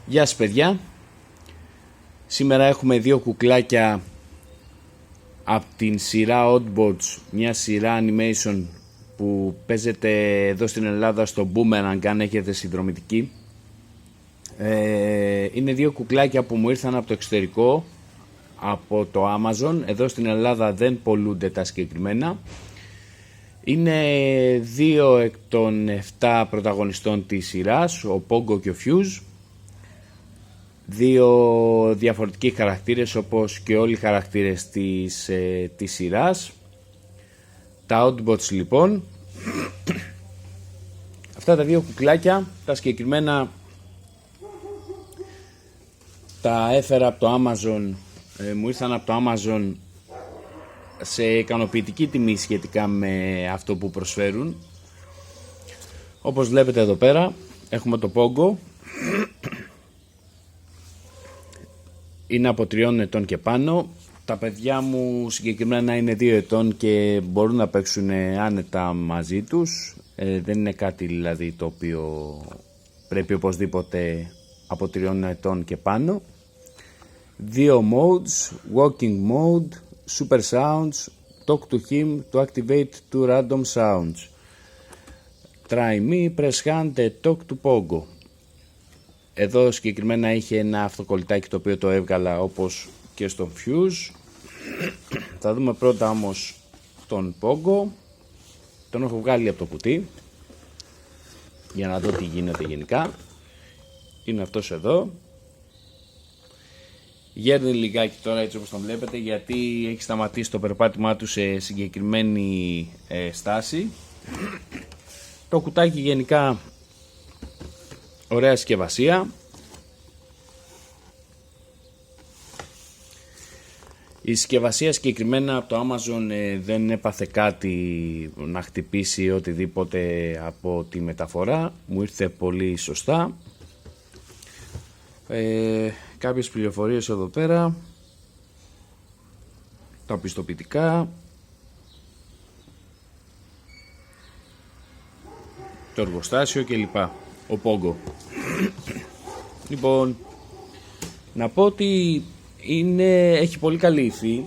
Γεια σας παιδιά. Σήμερα έχουμε δύο κουκλάκια από την σειρά Oddbots, μια σειρά animation που παίζεται εδώ στην Ελλάδα στο Boomerang αν έχετε συνδρομητική. Είναι δύο κουκλάκια που μου ήρθαν από το εξωτερικό, από το Amazon. Εδώ στην Ελλάδα δεν πωλούνται τα συγκεκριμένα. Είναι δύο εκ των 7 πρωταγωνιστών της σειράς, ο Pogo και ο Fuse. Δύο διαφορετικοί χαρακτήρες, όπως και όλοι οι χαρακτήρες της σειράς. Τα Oddbots λοιπόν. Αυτά τα δύο κουκλάκια, τα συγκεκριμένα τα έφερα από το Amazon, μου ήρθαν από το Amazon σε ικανοποιητική τιμή σχετικά με αυτό που προσφέρουν. Όπως βλέπετε εδώ πέρα έχουμε το Pogo. Είναι από 3 ετών και πάνω. Τα παιδιά μου συγκεκριμένα είναι 2 ετών και μπορούν να παίξουν άνετα μαζί τους. Δεν είναι κάτι δηλαδή το οποίο πρέπει οπωσδήποτε από 3 ετών και πάνω. 2 modes, walking mode, super sounds, talk to him to activate 2 random sounds. Try me, press hand, talk to Pogo. Εδώ συγκεκριμένα είχε ένα αυτοκολλητάκι το οποίο το έβγαλα όπως και στο Fuse. Θα δούμε πρώτα όμως τον Pogo. Τον έχω βγάλει από το κουτί για να δω τι γίνεται γενικά. Είναι αυτός εδώ. Γέρνει λιγάκι τώρα έτσι όπως τον βλέπετε, γιατί έχει σταματήσει το περπάτημά του σε συγκεκριμένη στάση. Το κουτάκι γενικά ωραία συσκευασία. Η συσκευασία συγκεκριμένα από το Amazon δεν έπαθε κάτι να χτυπήσει οτιδήποτε από τη μεταφορά. Μου ήρθε πολύ σωστά. Κάποιες πληροφορίες εδώ πέρα. Τα πιστοποιητικά. Το εργοστάσιο κλπ. Ο Pogo. Λοιπόν, να πω ότι έχει πολύ καλή υφή.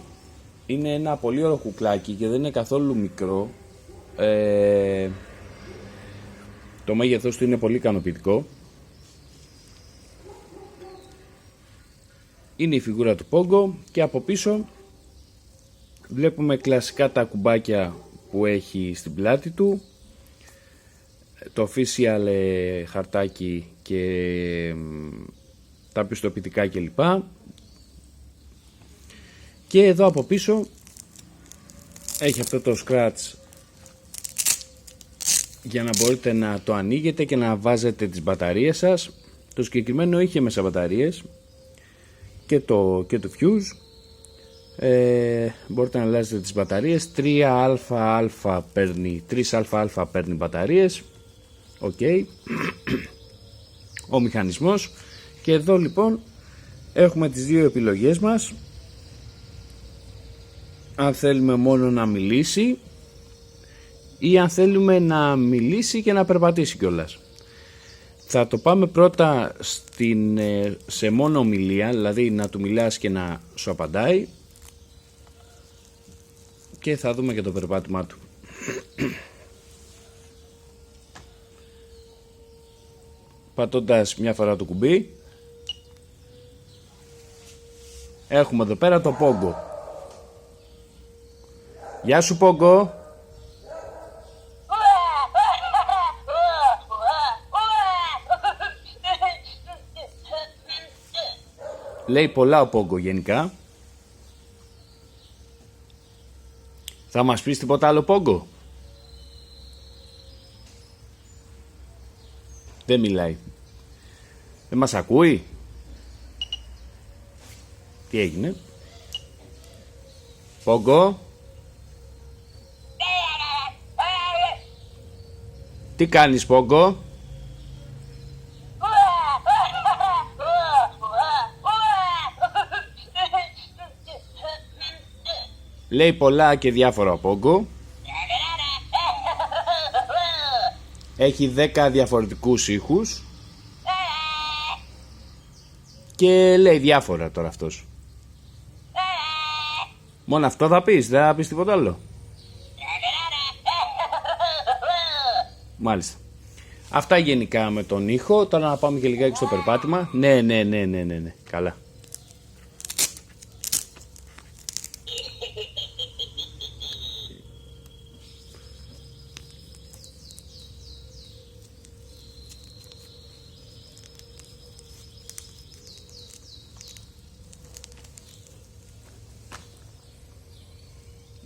Είναι ένα πολύ ωραίο κουκλάκι και δεν είναι καθόλου μικρό. Το μέγεθος του είναι πολύ ικανοποιητικό. Είναι η φιγούρα του Pogo και από πίσω βλέπουμε κλασικά τα κουμπάκια που έχει στην πλάτη του, το official χαρτάκι και τα πιστοποιητικά κλπ. Και εδώ από πίσω έχει αυτό το scratch για να μπορείτε να το ανοίγετε και να βάζετε τις μπαταρίες σας. Το συγκεκριμένο είχε μέσα μπαταρίες και το Fuse. Μπορείτε να αλλάζετε τις μπαταρίες. 3AA παίρνει μπαταρίες. Okay. Ο μηχανισμός. Και εδώ λοιπόν έχουμε τις δύο επιλογές μας. Αν θέλουμε μόνο να μιλήσει ή αν θέλουμε να μιλήσει και να περπατήσει κιόλας. Θα το πάμε πρώτα σε μόνο ομιλία, δηλαδή να του μιλάς και να σου απαντάει, και θα δούμε και το περπάτημά του. Πατώντας μια φορά το κουμπί, έχουμε εδώ πέρα το Pogo. Γεια σου Pogo. Λέει πολλά ο Pogo γενικά. Θα μας πεις τίποτα άλλο Pogo? Δεν μιλάει. Δεν μας ακούει. Τι έγινε? Pogo. Τι κάνεις Pogo? Λέει πολλά και διάφορα ο Pogo. Έχει 10 διαφορετικούς ήχους. και λέει διάφορα τώρα αυτός. Μόνο αυτό θα πεις, δεν θα πεις τίποτα άλλο? Μάλιστα. Αυτά γενικά με τον ήχο. Τώρα να πάμε και λιγάκι στο περπάτημα. Ναι. Καλά.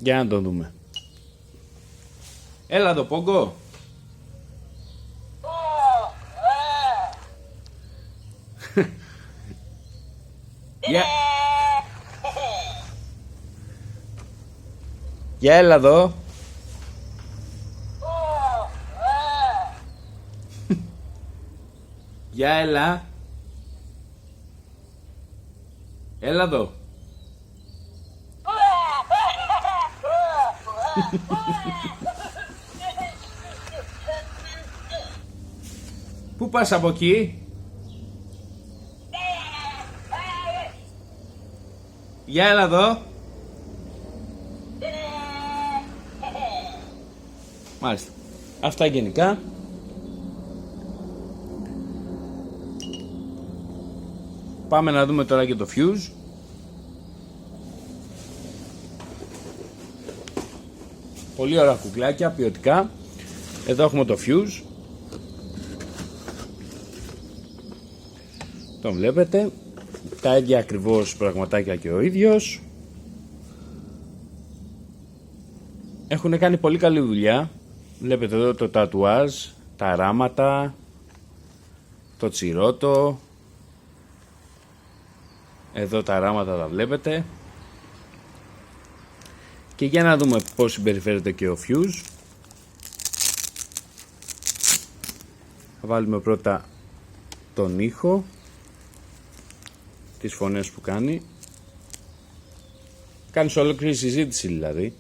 Για να το δούμε. Έλα εδώ, Πόγκο. Για έλα εδώ. Για έλα. Έλα εδώ. Πού πας από εκεί? Για έλα εδώ. Μάλιστα. Αυτά γενικά. Πάμε να δούμε τώρα και το fuse. Πολύ ωραία κουκλάκια, ποιοτικά. Εδώ έχουμε το fuse. Τον βλέπετε. Τα ίδια ακριβώς πραγματάκια και ο ίδιος. Έχουν κάνει πολύ καλή δουλειά. Βλέπετε εδώ το τατουάζ, τα αράματα, το τσιρότο. Εδώ τα αράματα τα βλέπετε. Και για να δούμε πώς συμπεριφέρεται και ο fuse. Θα βάλουμε πρώτα τον ήχο, τις φωνές που κάνει. Κάνεις ολόκληρη συζήτηση δηλαδή.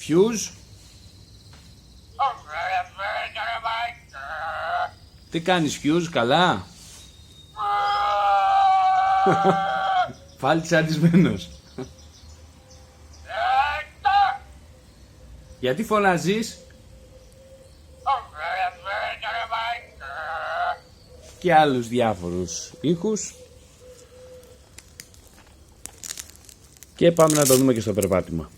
Fuse. Τι κάνεις Fuse, καλά? Πάλι τσαντισμένος. Γιατί φωνάζεις? Και άλλους διάφορους ήχους. Και πάμε να το δούμε και στο περπάτημα.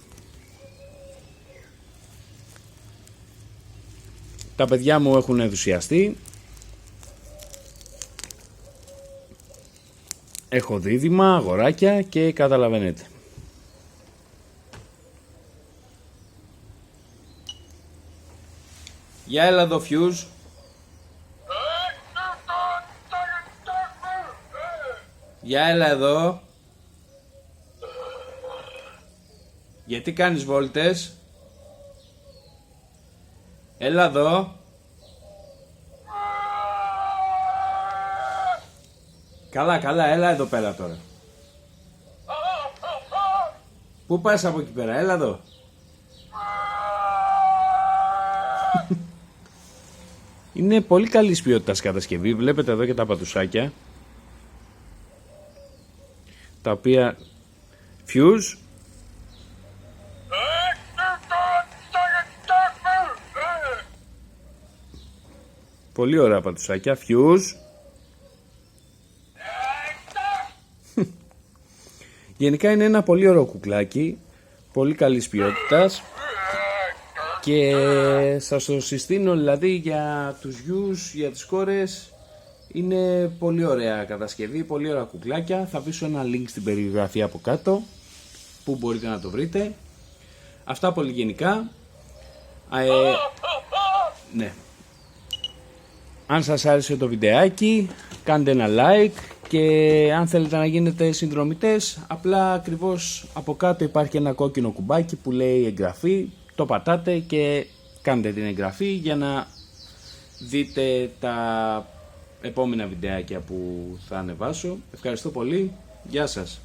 Τα παιδιά μου έχουν ενθουσιαστεί. Έχω δίδυμα, αγοράκια και καταλαβαίνετε. Για έλα εδώ Fuse. Για έλα εδώ. Γιατί κάνεις βόλτες? Έλα εδώ. Καλά, έλα εδώ πέρα τώρα. Πού πας από εκεί πέρα, έλα εδώ. Είναι πολύ καλής ποιότητας κατασκευή. Βλέπετε εδώ και τα πατουσάκια, τα οποία Fuse. Πολύ ωραία πατουσάκια, Fuse. Γενικά είναι ένα πολύ ωραίο κουκλάκι, πολύ καλής ποιότητας και σας το συστήνω δηλαδή για τους γιους, για τις κόρες. Είναι πολύ ωραία κατασκευή, πολύ ωραία κουκλάκια. Θα αφήσω ένα link στην περιγραφή από κάτω που μπορείτε να το βρείτε. Αυτά πολύ γενικά. Ναι. Αν σας άρεσε το βιντεάκι, κάντε ένα like και αν θέλετε να γίνετε συνδρομητές, απλά ακριβώς από κάτω υπάρχει ένα κόκκινο κουμπάκι που λέει εγγραφή. Το πατάτε και κάντε την εγγραφή για να δείτε τα επόμενα βιντεάκια που θα ανεβάσω. Ευχαριστώ πολύ. Γεια σας.